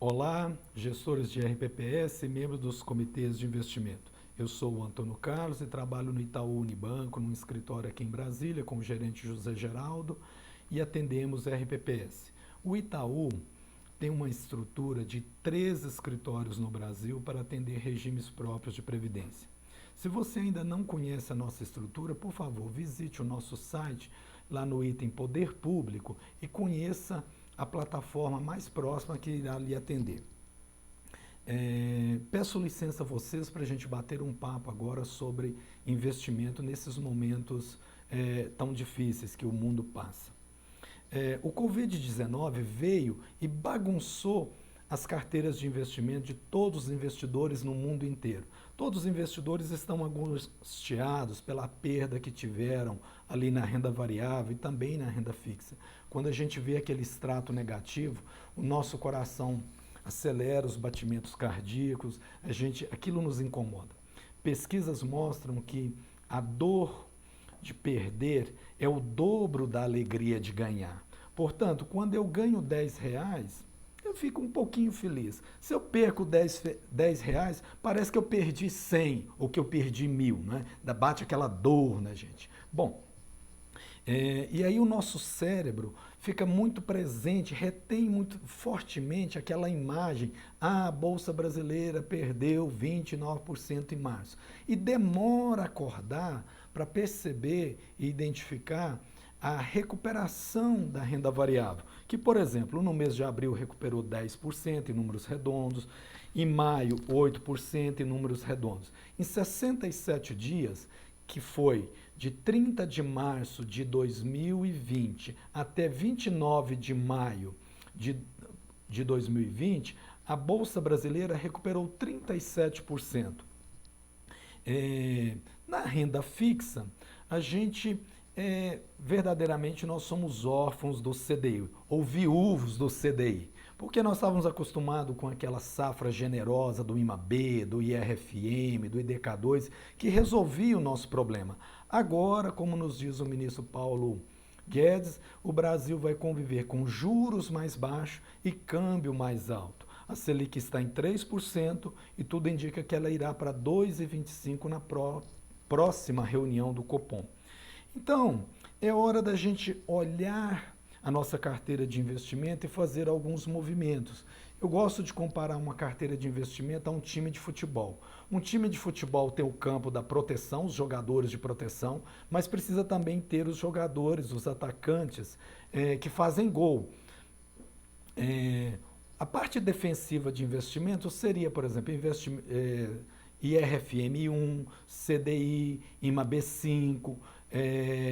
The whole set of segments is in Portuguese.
Olá, gestores de RPPS e membros dos comitês de investimento. Eu sou o Antônio Carlos e trabalho no Itaú Unibanco, num escritório aqui em Brasília, com o gerente José Geraldo, e atendemos RPPS. O Itaú tem uma estrutura de 3 escritórios no Brasil para atender regimes próprios de previdência. Se você ainda não conhece a nossa estrutura, por favor, visite o nosso site lá no item Poder Público e conheça a plataforma mais próxima que irá lhe atender. Peço licença a vocês para a gente bater um papo agora sobre investimento nesses momentos tão difíceis que o mundo passa. O Covid-19 veio e bagunçou as carteiras de investimento de todos os investidores no mundo inteiro. Todos os investidores estão angustiados pela perda que tiveram ali na renda variável e também na renda fixa. Quando a gente vê aquele extrato negativo, o nosso coração acelera os batimentos cardíacos, aquilo nos incomoda. Pesquisas mostram que a dor de perder é o dobro da alegria de ganhar. Portanto, quando eu ganho R$ 10, eu fico um pouquinho feliz. Se eu perco R$ 10, parece que eu perdi 100 ou que eu perdi 1.000, né? Bate aquela dor, né, gente? Bom, e aí o nosso cérebro fica muito presente, retém muito fortemente aquela imagem, a Bolsa Brasileira perdeu 29% em março. E demora a acordar para perceber e identificar a recuperação da renda variável, que, por exemplo, no mês de abril recuperou 10% em números redondos, em maio 8% em números redondos. Em 67 dias, que foi de 30 de março de 2020 até 29 de maio de 2020, a Bolsa Brasileira recuperou 37%. Na renda fixa, a gente verdadeiramente nós somos órfãos do CDI, ou viúvos do CDI, porque nós estávamos acostumados com aquela safra generosa do IMAB, do IRFM, do IDK2, que resolvia o nosso problema. Agora, como nos diz o ministro Paulo Guedes, o Brasil vai conviver com juros mais baixos e câmbio mais alto. A Selic está em 3% e tudo indica que ela irá para 2,25% na próxima reunião do Copom. Então, é hora da gente olhar a nossa carteira de investimento e fazer alguns movimentos. Eu gosto de comparar uma carteira de investimento a um time de futebol. Um time de futebol tem o campo da proteção, os jogadores de proteção, mas precisa também ter os jogadores, os atacantes, que fazem gol. A parte defensiva de investimento seria, por exemplo, IRFM1, CDI, IMAB5,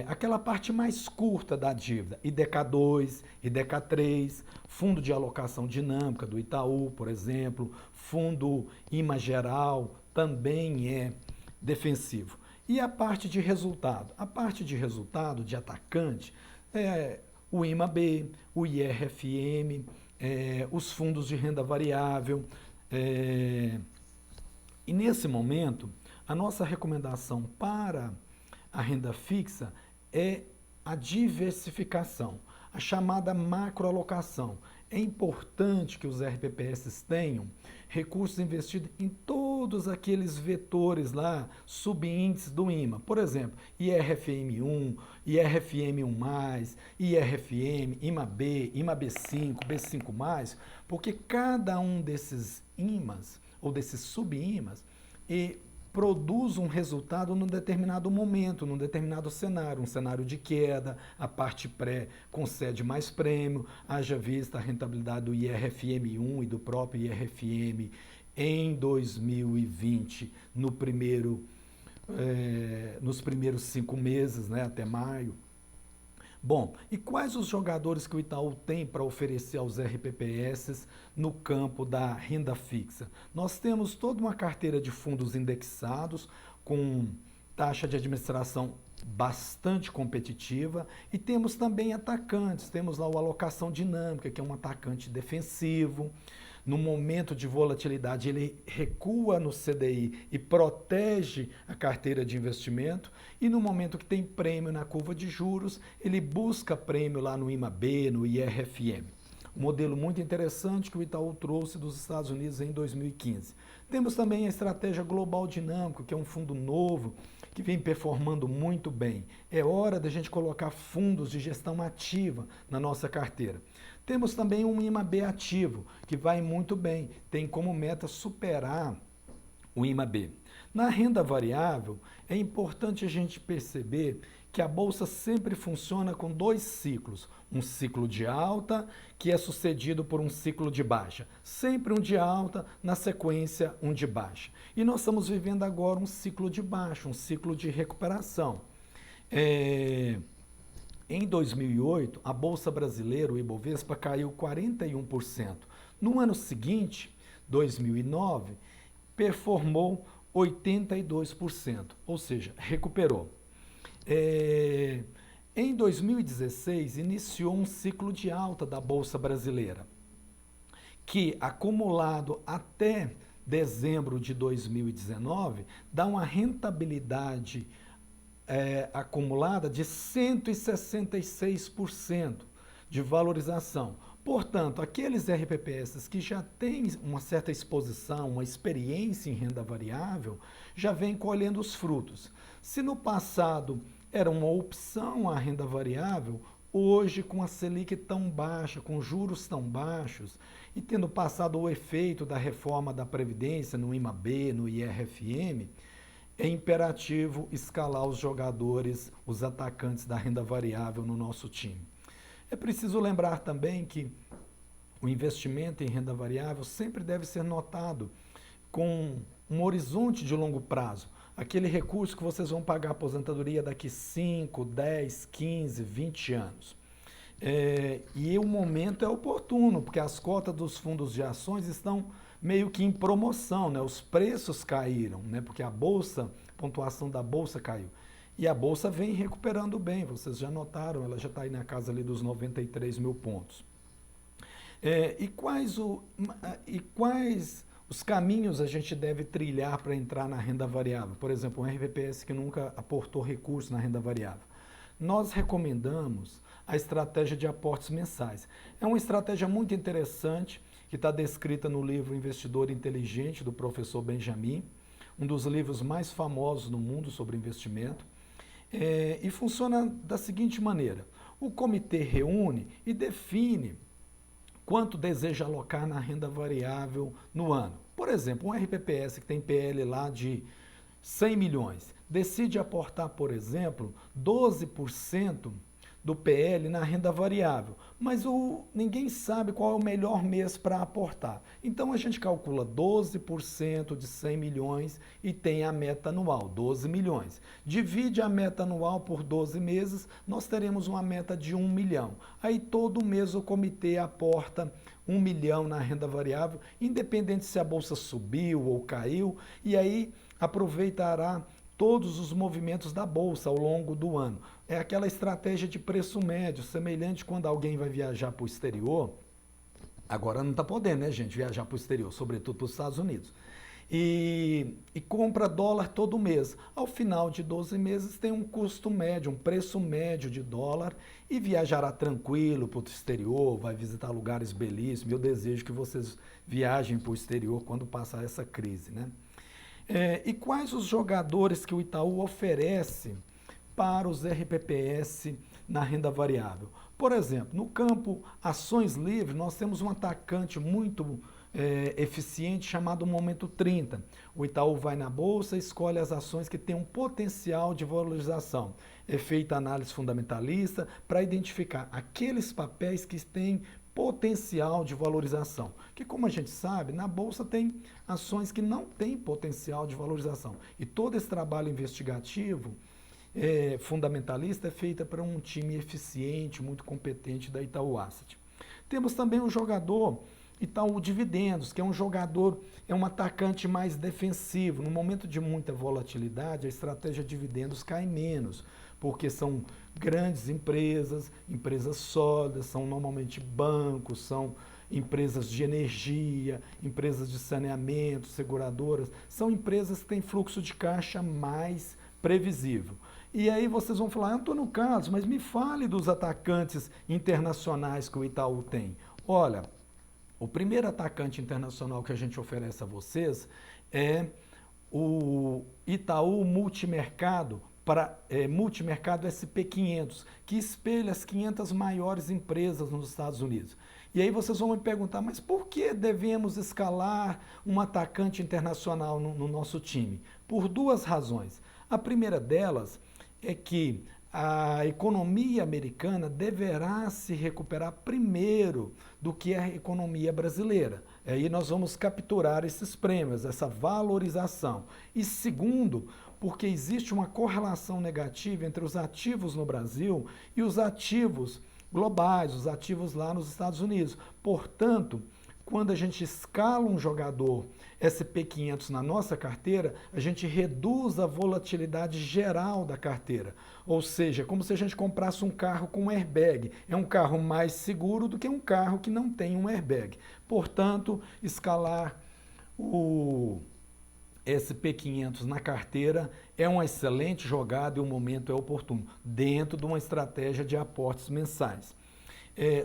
aquela parte mais curta da dívida, IDK2, IDK3, Fundo de Alocação Dinâmica do Itaú, por exemplo, Fundo IMA Geral também é defensivo. E a parte de resultado? A parte de resultado de atacante é o IMAB, o IRFM, os fundos de renda variável. E nesse momento, a nossa recomendação para a renda fixa é a diversificação, a chamada macroalocação. É importante que os RPPS tenham recursos investidos em todos aqueles vetores lá, subíndices do IMA. Por exemplo, IRFM1, IRFM1+, IRFM, IMAB, IMAB5, B5+, porque cada um desses IMAs ou desses sub-IMAs produz um resultado num determinado momento, num determinado cenário, um cenário de queda, a parte pré concede mais prêmio, haja vista a rentabilidade do IRFM1 e do próprio IRFM em 2020, nos primeiros 5 meses, né, até maio. Bom, e quais os jogadores que o Itaú tem para oferecer aos RPPS no campo da renda fixa? Nós temos toda uma carteira de fundos indexados com taxa de administração bastante competitiva e temos também atacantes, temos lá o alocação dinâmica, que é um atacante defensivo. No momento de volatilidade, ele recua no CDI e protege a carteira de investimento. E no momento que tem prêmio na curva de juros, ele busca prêmio lá no IMAB, no IRFM. um modelo muito interessante que o Itaú trouxe dos Estados Unidos em 2015. Temos também a estratégia Global Dinâmico, que é um fundo novo, que vem performando muito bem. É hora da gente colocar fundos de gestão ativa na nossa carteira. Temos também um IMAB ativo, que vai muito bem, tem como meta superar o IMAB. Na renda variável, é importante a gente perceber que a bolsa sempre funciona com dois ciclos. Um ciclo de alta, que é sucedido por um ciclo de baixa. Sempre um de alta, na sequência um de baixa. E nós estamos vivendo agora um ciclo de baixa, um ciclo de recuperação. Em 2008, a Bolsa Brasileira, o Ibovespa, caiu 41%. No ano seguinte, 2009, performou 82%, ou seja, recuperou. Em 2016, iniciou um ciclo de alta da Bolsa Brasileira, que, acumulado até dezembro de 2019, dá uma rentabilidade acumulada de 166% de valorização. Portanto, aqueles RPPS que já têm uma certa exposição, uma experiência em renda variável, já vêm colhendo os frutos. Se no passado era uma opção a renda variável, hoje com a Selic tão baixa, com juros tão baixos, e tendo passado o efeito da reforma da Previdência no IMAB, no IRFM, é imperativo escalar os jogadores, os atacantes da renda variável no nosso time. É preciso lembrar também que o investimento em renda variável sempre deve ser notado com um horizonte de longo prazo. Aquele recurso que vocês vão pagar a aposentadoria daqui 5, 10, 15, 20 anos. E o momento é oportuno, porque as cotas dos fundos de ações estão meio que em promoção, né? Os preços caíram, né? Porque a pontuação da bolsa caiu. E a bolsa vem recuperando bem, vocês já notaram, ela já está aí na casa ali dos 93 mil pontos. E quais os caminhos a gente deve trilhar para entrar na renda variável? Por exemplo, um RVPS que nunca aportou recursos na renda variável. Nós recomendamos a estratégia de aportes mensais. É uma estratégia muito interessante que está descrita no livro Investidor Inteligente, do professor Benjamin, um dos livros mais famosos no mundo sobre investimento. E funciona da seguinte maneira: o comitê reúne e define quanto deseja alocar na renda variável no ano. Por exemplo, um RPPS que tem PL lá de 100 milhões, decide aportar, por exemplo, 12% do PL na renda variável, mas ninguém sabe qual é o melhor mês para aportar. Então a gente calcula 12% de 100 milhões e tem a meta anual, 12 milhões. Divide a meta anual por 12 meses, nós teremos uma meta de 1 milhão. Aí todo mês o comitê aporta 1 milhão na renda variável, independente se a bolsa subiu ou caiu, e aí aproveitará todos os movimentos da bolsa ao longo do ano. É aquela estratégia de preço médio, semelhante quando alguém vai viajar para o exterior. Agora não está podendo, né, gente, viajar para o exterior, sobretudo para os Estados Unidos. E compra dólar todo mês. Ao final de 12 meses tem um custo médio, um preço médio de dólar e viajará tranquilo para o exterior, vai visitar lugares belíssimos. Eu desejo que vocês viajem para o exterior quando passar essa crise, né? E quais os jogadores que o Itaú oferece para os RPPS na renda variável? Por exemplo, no campo ações livres, nós temos um atacante muito eficiente chamado Momento 30. O Itaú vai na bolsa e escolhe as ações que têm um potencial de valorização. É feita análise fundamentalista para identificar aqueles papéis que têm potencial de valorização, que como a gente sabe, na bolsa tem ações que não têm potencial de valorização. E todo esse trabalho investigativo fundamentalista é feito por um time eficiente, muito competente da Itaú Asset. Temos também o jogador Itaú Dividendos, que é um jogador, é um atacante mais defensivo. No momento de muita volatilidade, a estratégia dividendos cai menos, porque são grandes empresas, empresas sólidas, são normalmente bancos, são empresas de energia, empresas de saneamento, seguradoras, são empresas que têm fluxo de caixa mais previsível. E aí vocês vão falar, Antônio Carlos, mas me fale dos atacantes internacionais que o Itaú tem. olha, o primeiro atacante internacional que a gente oferece a vocês é o Itaú Multimercado, Multimercado SP500, que espelha as 500 maiores empresas nos Estados Unidos. E aí vocês vão me perguntar, mas por que devemos escalar um atacante internacional no nosso time? Por duas razões. A primeira delas é que a economia americana deverá se recuperar primeiro do que a economia brasileira. Aí nós vamos capturar esses prêmios, essa valorização. E segundo, porque existe uma correlação negativa entre os ativos no Brasil e os ativos globais, os ativos lá nos Estados Unidos. Portanto, quando a gente escala um jogador SP500 na nossa carteira, a gente reduz a volatilidade geral da carteira. Ou seja, como se a gente comprasse um carro com um airbag. É um carro mais seguro do que um carro que não tem um airbag. Portanto, escalar o SP500 na carteira é uma excelente jogada e o momento é oportuno, dentro de uma estratégia de aportes mensais.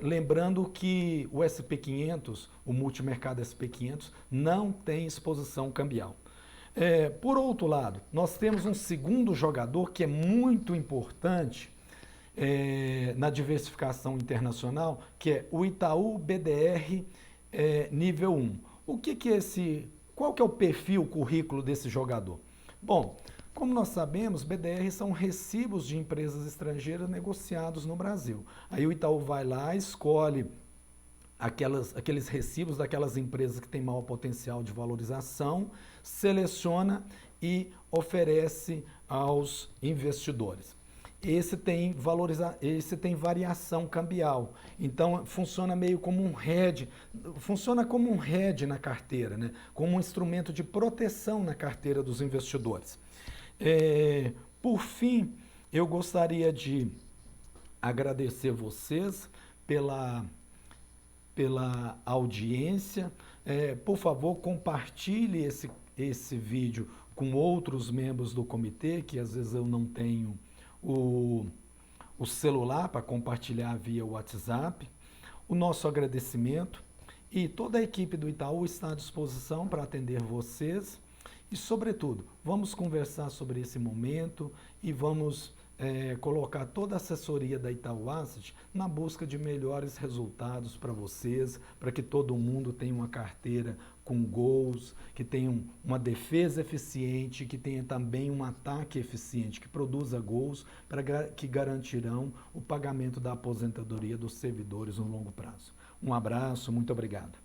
Lembrando que o SP500, o multimercado SP500, não tem exposição cambial. Por outro lado, nós temos um segundo jogador que é muito importante na diversificação internacional, que é o Itaú BDR nível 1. Qual que é o perfil, o currículo desse jogador? Bom, como nós sabemos, BDR são recibos de empresas estrangeiras negociados no Brasil. Aí o Itaú vai lá, escolhe aqueles recibos daquelas empresas que têm maior potencial de valorização, seleciona e oferece aos investidores. Esse tem variação cambial, então funciona meio como um hedge, na carteira, né? Como um instrumento de proteção na carteira dos investidores. Por fim, eu gostaria de agradecer vocês pela audiência. Por favor, compartilhe esse vídeo com outros membros do comitê, que às vezes eu não tenho o celular para compartilhar via WhatsApp. O nosso agradecimento, e toda a equipe do Itaú está à disposição para atender vocês. E, sobretudo, vamos conversar sobre esse momento e vamos colocar toda a assessoria da Itaú Asset na busca de melhores resultados para vocês, para que todo mundo tenha uma carteira com gols, que tenha uma defesa eficiente, que tenha também um ataque eficiente, que produza gols que garantirão o pagamento da aposentadoria dos servidores no longo prazo. Um abraço, muito obrigado.